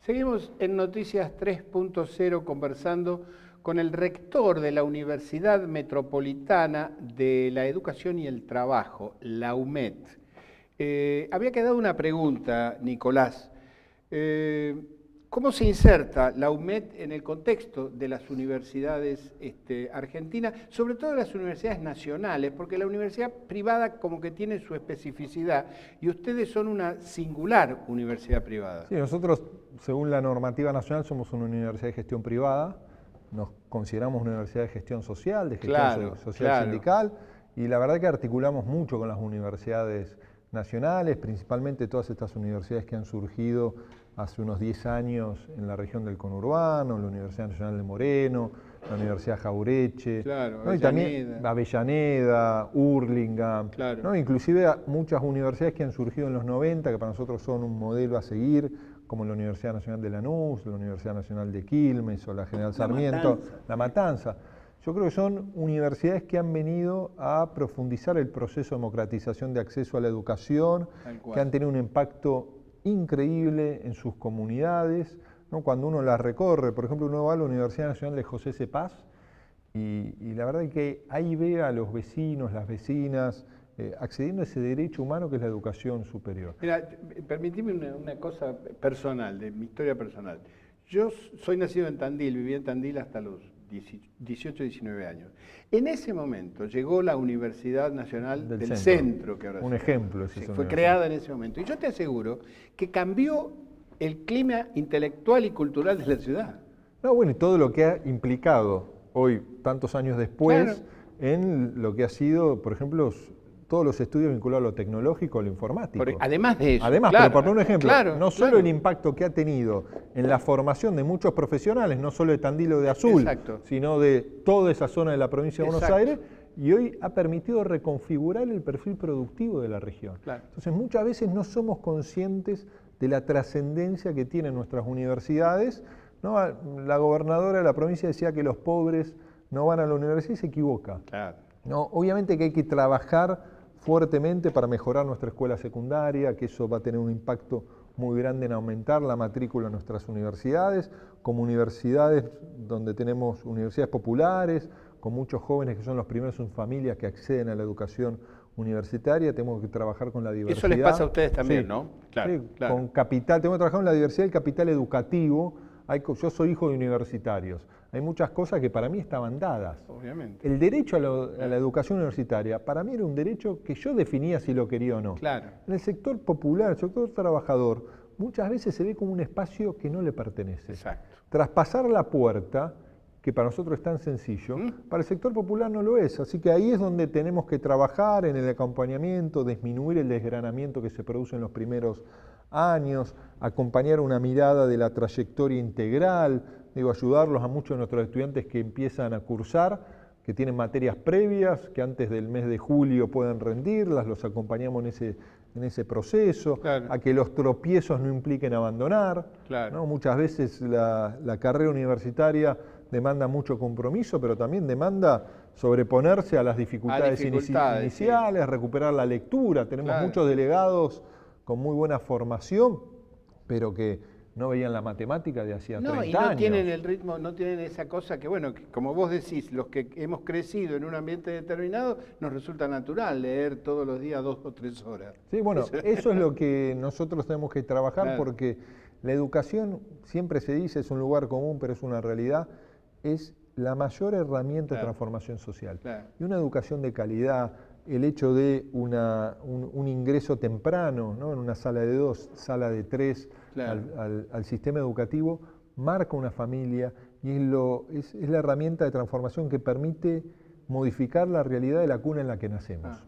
Seguimos en Noticias 3.0 conversando con el rector de la Universidad Metropolitana de la Educación y el Trabajo, la UMET. Había quedado una pregunta, Nicolás. ¿Cómo se inserta la UMET en el contexto de las universidades argentinas, sobre todo las universidades nacionales? Porque la universidad privada como que tiene su especificidad y ustedes son una singular universidad privada. Sí, nosotros, según la normativa nacional, somos una universidad de gestión privada, nos consideramos una universidad de gestión social, de gestión social sindical, y la verdad que articulamos mucho con las universidades nacionales, principalmente todas estas universidades que han surgido hace unos 10 años en la región del conurbano, la Universidad Nacional de Moreno, la Universidad Jaureche, ¿no? Y también Avellaneda, Hurlingham, ¿no? Inclusive muchas universidades que han surgido en los 90, que para nosotros son un modelo a seguir, como la Universidad Nacional de Lanús, la Universidad Nacional de Quilmes o la General Sarmiento, La Matanza. Yo creo que son universidades que han venido a profundizar el proceso de democratización de acceso a la educación, que han tenido un impacto increíble en sus comunidades, ¿no? Cuando uno las recorre, por ejemplo, uno va a la Universidad Nacional de José C. Paz y la verdad es que ahí ve a los vecinos, las vecinas, accediendo a ese derecho humano que es la educación superior. Mira, permitime una cosa personal, de mi historia personal. Yo soy nacido en Tandil, viví en Tandil hasta los 18, 19 años. En ese momento llegó la Universidad Nacional del Centro, que ahora un ejemplo, fue creada en ese momento. Y yo te aseguro que cambió el clima intelectual y cultural de la ciudad. No, bueno, y todo lo que ha implicado hoy, tantos años después, en lo que ha sido, por ejemplo, todos los estudios vinculados a lo tecnológico, a lo informático. Además de eso. Además, pero por poner un ejemplo, no solo el impacto que ha tenido en la formación de muchos profesionales, no solo de Tandil o de Azul, sino de toda esa zona de la provincia de Buenos Aires, y hoy ha permitido reconfigurar el perfil productivo de la región. Entonces, muchas veces no somos conscientes de la trascendencia que tienen nuestras universidades, ¿no? La gobernadora de la provincia decía que los pobres no van a la universidad y se equivoca. ¿No? Obviamente que hay que trabajar fuertemente para mejorar nuestra escuela secundaria, que eso va a tener un impacto muy grande en aumentar la matrícula en nuestras universidades, como universidades donde tenemos universidades populares, con muchos jóvenes que son los primeros en familias que acceden a la educación universitaria, tenemos que trabajar con la diversidad. Eso les pasa a ustedes también, ¿no? Con capital, tenemos que trabajar con la diversidad del capital educativo. Yo soy hijo de universitarios. Hay muchas cosas que para mí estaban dadas. Obviamente. El derecho a la educación universitaria, para mí era un derecho que yo definía si lo quería o no. En el sector popular, el sector trabajador, muchas veces se ve como un espacio que no le pertenece. Traspasar la puerta, que para nosotros es tan sencillo, para el sector popular no lo es. Así que ahí es donde tenemos que trabajar en el acompañamiento, disminuir el desgranamiento que se produce en los primeros años, acompañar una mirada de la trayectoria integral, ayudarlos a muchos de nuestros estudiantes que empiezan a cursar, que tienen materias previas, que antes del mes de julio puedan rendirlas, los acompañamos en ese proceso, a que los tropiezos no impliquen abandonar. ¿No? Muchas veces la carrera universitaria demanda mucho compromiso, pero también demanda sobreponerse a las dificultades iniciales, recuperar la lectura. Tenemos muchos delegados con muy buena formación, pero que no veían la matemática de hacía 30 años. No tienen el ritmo, no tienen esa cosa que, bueno, que como vos decís, los que hemos crecido en un ambiente determinado, nos resulta natural leer todos los días 2 o 3 horas. Sí, bueno, eso es lo que nosotros tenemos que trabajar, porque la educación, siempre se dice, es un lugar común, pero es una realidad, es la mayor herramienta de transformación social. Y una educación de calidad, el hecho de un ingreso temprano, ¿no? En una sala de 2, sala de 3, al sistema educativo, marca una familia y es la herramienta de transformación que permite modificar la realidad de la cuna en la que nacemos.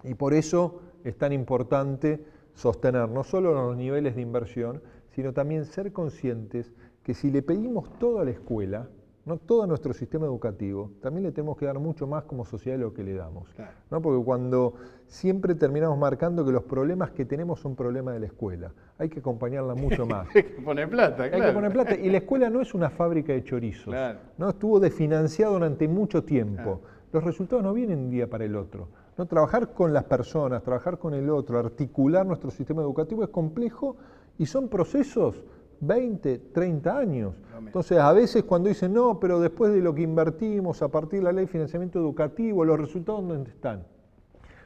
Y por eso es tan importante sostener no solo los niveles de inversión, sino también ser conscientes que si le pedimos todo a la escuela, no todo nuestro sistema educativo, también le tenemos que dar mucho más como sociedad de lo que le damos. ¿No? Porque cuando siempre terminamos marcando que los problemas que tenemos son problemas de la escuela, hay que acompañarla mucho más. Hay que poner plata, Hay que poner plata. Y la escuela no es una fábrica de chorizos. ¿No? Estuvo desfinanciado durante mucho tiempo. Los resultados no vienen de un día para el otro. ¿No? Trabajar con las personas, trabajar con el otro, articular nuestro sistema educativo es complejo y son procesos 20, 30 años. Entonces, a veces cuando dicen, no, pero después de lo que invertimos a partir de la ley de financiamiento educativo, ¿los resultados dónde están?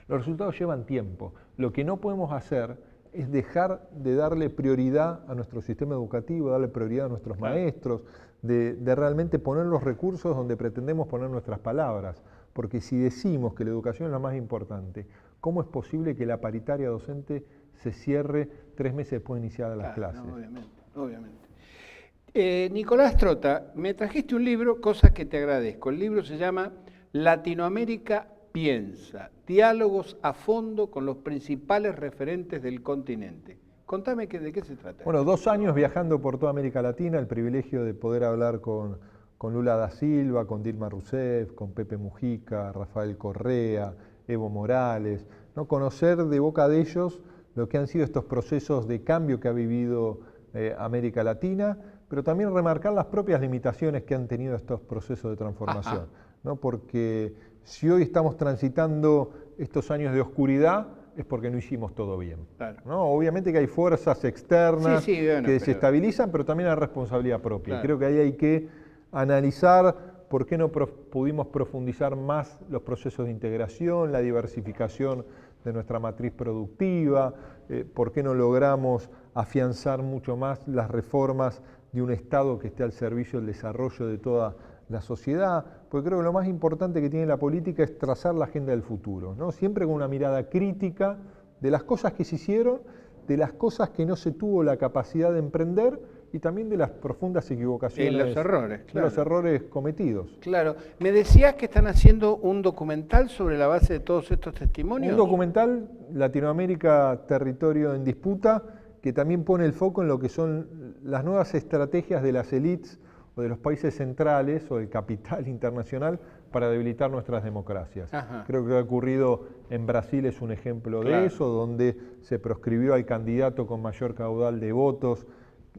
Los resultados llevan tiempo. Lo que no podemos hacer es dejar de darle prioridad a nuestro sistema educativo, darle prioridad a nuestros maestros, de realmente poner los recursos donde pretendemos poner nuestras palabras. Porque si decimos que la educación es la más importante, ¿cómo es posible que la paritaria docente se cierre 3 meses después de iniciadas las clases? No, obviamente. Nicolás Trota, me trajiste un libro, cosa que te agradezco. El libro se llama Latinoamérica Piensa, diálogos a fondo con los principales referentes del continente. Contame de qué se trata. Bueno, 2 años viajando por toda América Latina, el privilegio de poder hablar con Lula da Silva, con Dilma Rousseff, con Pepe Mujica, Rafael Correa, Evo Morales, ¿no? Conocer de boca de ellos lo que han sido estos procesos de cambio que ha vivido América Latina, pero también remarcar las propias limitaciones que han tenido estos procesos de transformación, ¿no? Porque si hoy estamos transitando estos años de oscuridad, es porque no hicimos todo bien, ¿no? Obviamente que hay fuerzas externas que desestabilizan, pero también hay responsabilidad propia. Creo que ahí hay que analizar por qué no pudimos profundizar más los procesos de integración, la diversificación de nuestra matriz productiva, por qué no logramos afianzar mucho más las reformas de un Estado que esté al servicio del desarrollo de toda la sociedad, porque creo que lo más importante que tiene la política es trazar la agenda del futuro, ¿no? Siempre con una mirada crítica de las cosas que se hicieron, de las cosas que no se tuvo la capacidad de emprender y también de las profundas equivocaciones. Y los errores, claro. Los errores cometidos. Claro. Me decías que están haciendo un documental sobre la base de todos estos testimonios. Un documental, Latinoamérica, Territorio en Disputa, que también pone el foco en lo que son las nuevas estrategias de las élites o de los países centrales o del capital internacional para debilitar nuestras democracias. Creo que lo que ha ocurrido en Brasil es un ejemplo de eso, donde se proscribió al candidato con mayor caudal de votos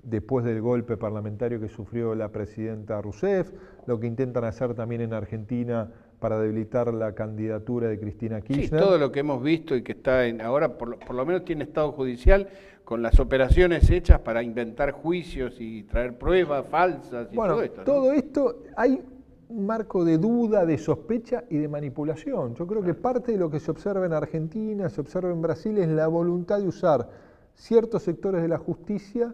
después del golpe parlamentario que sufrió la presidenta Rousseff, lo que intentan hacer también en Argentina para debilitar la candidatura de Cristina Kirchner. Sí, todo lo que hemos visto y que está ahora por lo menos tiene estado judicial con las operaciones hechas para inventar juicios y traer pruebas falsas y todo esto, ¿no? Todo esto hay un marco de duda, de sospecha y de manipulación. Yo creo que parte de lo que se observa en Argentina, se observa en Brasil, es la voluntad de usar ciertos sectores de la justicia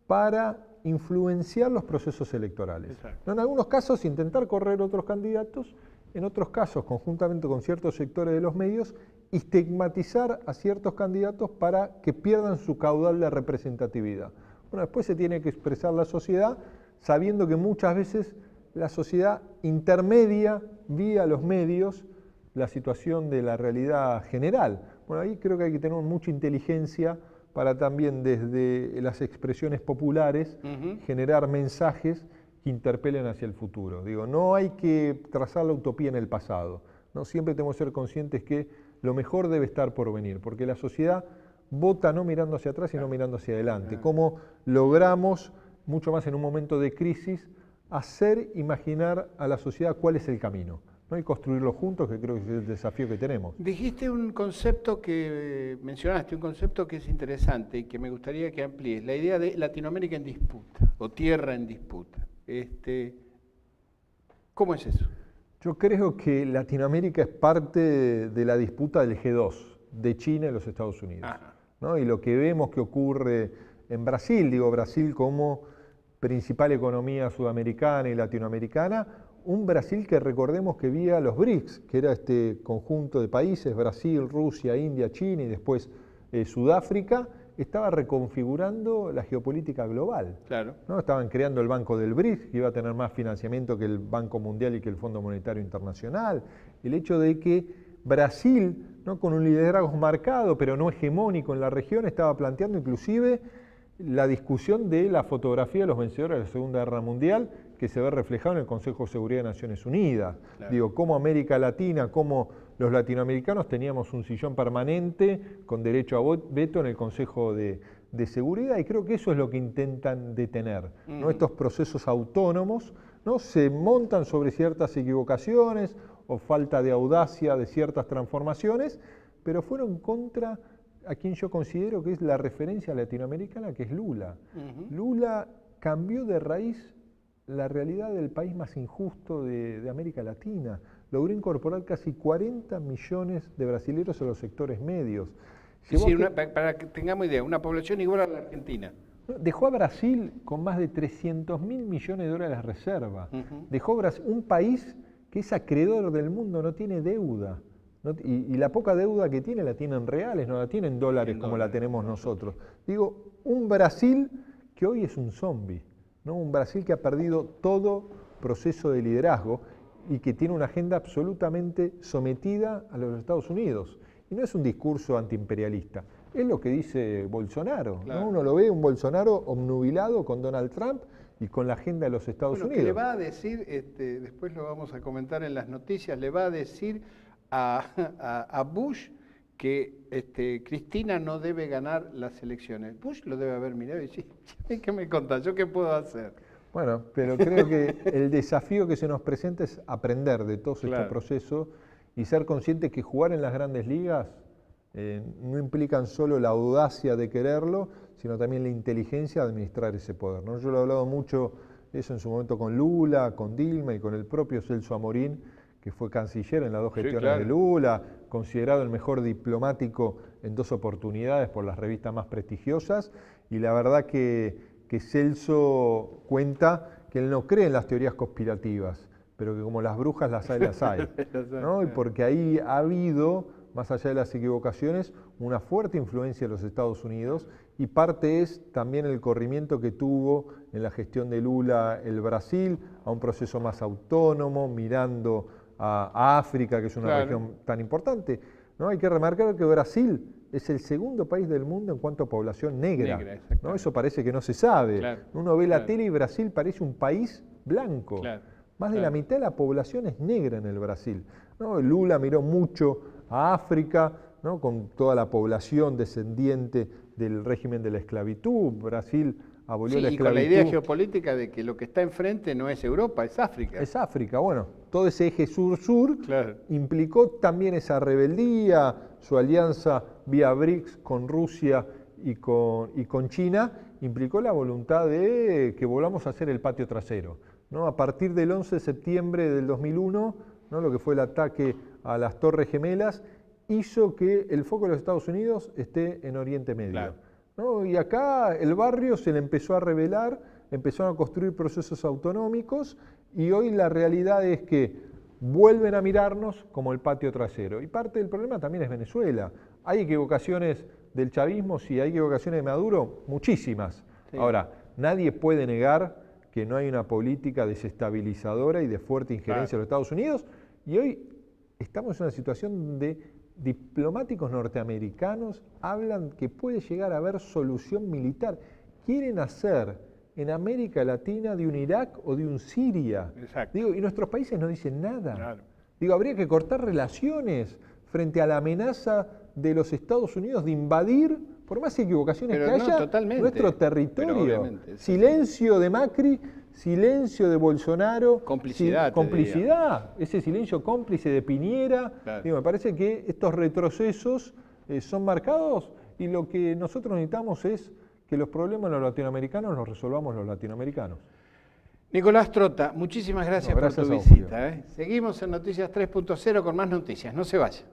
para influenciar los procesos electorales. En algunos casos intentar correr otros candidatos, en otros casos, conjuntamente con ciertos sectores de los medios, estigmatizar a ciertos candidatos para que pierdan su caudal de representatividad. Bueno, después se tiene que expresar la sociedad, sabiendo que muchas veces la sociedad intermedia vía los medios la situación de la realidad general. Bueno, ahí creo que hay que tener mucha inteligencia para también desde las expresiones populares generar mensajes que interpelen hacia el futuro. Digo, no hay que trazar la utopía en el pasado, ¿no? Siempre tenemos que ser conscientes que lo mejor debe estar por venir, porque la sociedad vota no mirando hacia atrás, sino mirando hacia adelante. ¿Cómo logramos, mucho más en un momento de crisis, hacer imaginar a la sociedad cuál es el camino, ¿no? Y construirlo juntos, que creo que es el desafío que tenemos. Dijiste un concepto que mencionaste, un concepto que es interesante y que me gustaría que amplíes, la idea de Latinoamérica en disputa, o tierra en disputa. ¿Cómo es eso? Yo creo que Latinoamérica es parte de la disputa del G2, de China y los Estados Unidos, ¿no? Y lo que vemos que ocurre en Brasil, digo Brasil como principal economía sudamericana y latinoamericana, un Brasil que recordemos que vía los BRICS, que era este conjunto de países, Brasil, Rusia, India, China y después Sudáfrica, estaba reconfigurando la geopolítica global. ¿No? Estaban creando el Banco del BRICS, que iba a tener más financiamiento que el Banco Mundial y que el Fondo Monetario Internacional. El hecho de que Brasil, ¿no?, con un liderazgo marcado, pero no hegemónico en la región, estaba planteando inclusive la discusión de la fotografía de los vencedores de la Segunda Guerra Mundial, que se ve reflejado en el Consejo de Seguridad de Naciones Unidas. Digo, como América Latina, como los latinoamericanos teníamos un sillón permanente con derecho a veto en el Consejo de Seguridad, y creo que eso es lo que intentan detener, ¿no? Estos procesos autónomos, ¿no?, se montan sobre ciertas equivocaciones o falta de audacia de ciertas transformaciones, pero fueron contra a quien yo considero que es la referencia latinoamericana, que es Lula. Lula cambió de raíz la realidad del país más injusto de América Latina. Logró incorporar casi 40 millones de brasileños a los sectores medios. Para que tengamos idea, una población igual a la Argentina. Dejó a Brasil con más de 300.000 millones de dólares de reserva. Dejó un país que es acreedor del mundo, no tiene deuda. Y la poca deuda que tiene la tiene en reales, no la tiene en dólares como la tenemos nosotros. Digo, un Brasil que hoy es un zombie, ¿no? Un Brasil que ha perdido todo proceso de liderazgo y que tiene una agenda absolutamente sometida a los Estados Unidos. Y no es un discurso antiimperialista, es lo que dice Bolsonaro. Claro. ¿No? Uno lo ve, un Bolsonaro obnubilado con Donald Trump y con la agenda de los Estados Unidos. Que le va a decir, después lo vamos a comentar en las noticias, le va a decir a Bush que Cristina no debe ganar las elecciones. Bush lo debe haber mirado y decir, ¿qué me contás? ¿Yo qué puedo hacer? Bueno, pero creo que el desafío que se nos presenta es aprender de todo este proceso y ser consciente que jugar en las grandes ligas no implican solo la audacia de quererlo, sino también la inteligencia de administrar ese poder, ¿no? Yo lo he hablado mucho eso en su momento con Lula, con Dilma y con el propio Celso Amorín, que fue canciller en las dos gestiones de Lula, considerado el mejor diplomático en 2 oportunidades por las revistas más prestigiosas, y la verdad que Celso cuenta que él no cree en las teorías conspirativas, pero que como las brujas las hay, ¿no? Y porque ahí ha habido, más allá de las equivocaciones, una fuerte influencia de los Estados Unidos, y parte es también el corrimiento que tuvo en la gestión de Lula el Brasil, a un proceso más autónomo, mirando a África, que es una región tan importante, ¿no? Hay que remarcar que Brasil es el segundo país del mundo en cuanto a población negra, ¿no? Eso parece que no se sabe. Uno ve la tele y Brasil parece un país blanco. Más de la mitad de la población es negra en el Brasil, ¿no? Lula miró mucho a África, ¿no? Con toda la población descendiente del régimen de la esclavitud. Brasil abolió la esclavitud. Y con la idea geopolítica de que lo que está enfrente no es Europa, es África. Es África, bueno, todo ese eje sur-sur implicó también esa rebeldía, su alianza vía BRICS con Rusia y con China, implicó la voluntad de que volvamos a hacer el patio trasero, ¿no? A partir del 11 de septiembre del 2001, ¿no? Lo que fue el ataque a las Torres Gemelas, hizo que el foco de los Estados Unidos esté en Oriente Medio. ¿No? Y acá el barrio se le empezó a rebelar, empezaron a construir procesos autonómicos y hoy la realidad es que vuelven a mirarnos como el patio trasero. Y parte del problema también es Venezuela. ¿Hay equivocaciones del chavismo? Sí. ¿Hay equivocaciones de Maduro? Muchísimas. Ahora, nadie puede negar que no hay una política desestabilizadora y de fuerte injerencia de los Estados Unidos, y hoy estamos en una situación donde diplomáticos norteamericanos hablan que puede llegar a haber solución militar. Quieren hacer en América Latina de un Irak o de un Siria. Digo, y nuestros países no dicen nada. Digo, habría que cortar relaciones frente a la amenaza de los Estados Unidos de invadir, por más equivocaciones que haya, nuestro territorio. Silencio de Macri, silencio de Bolsonaro, complicidad, ese silencio cómplice de Piñera. Digo, me parece que estos retrocesos son marcados y lo que nosotros necesitamos es que los problemas de los latinoamericanos los resolvamos los latinoamericanos. Nicolás Trota, muchísimas gracias por tu visita. Seguimos en Noticias 3.0 con más noticias, no se vaya.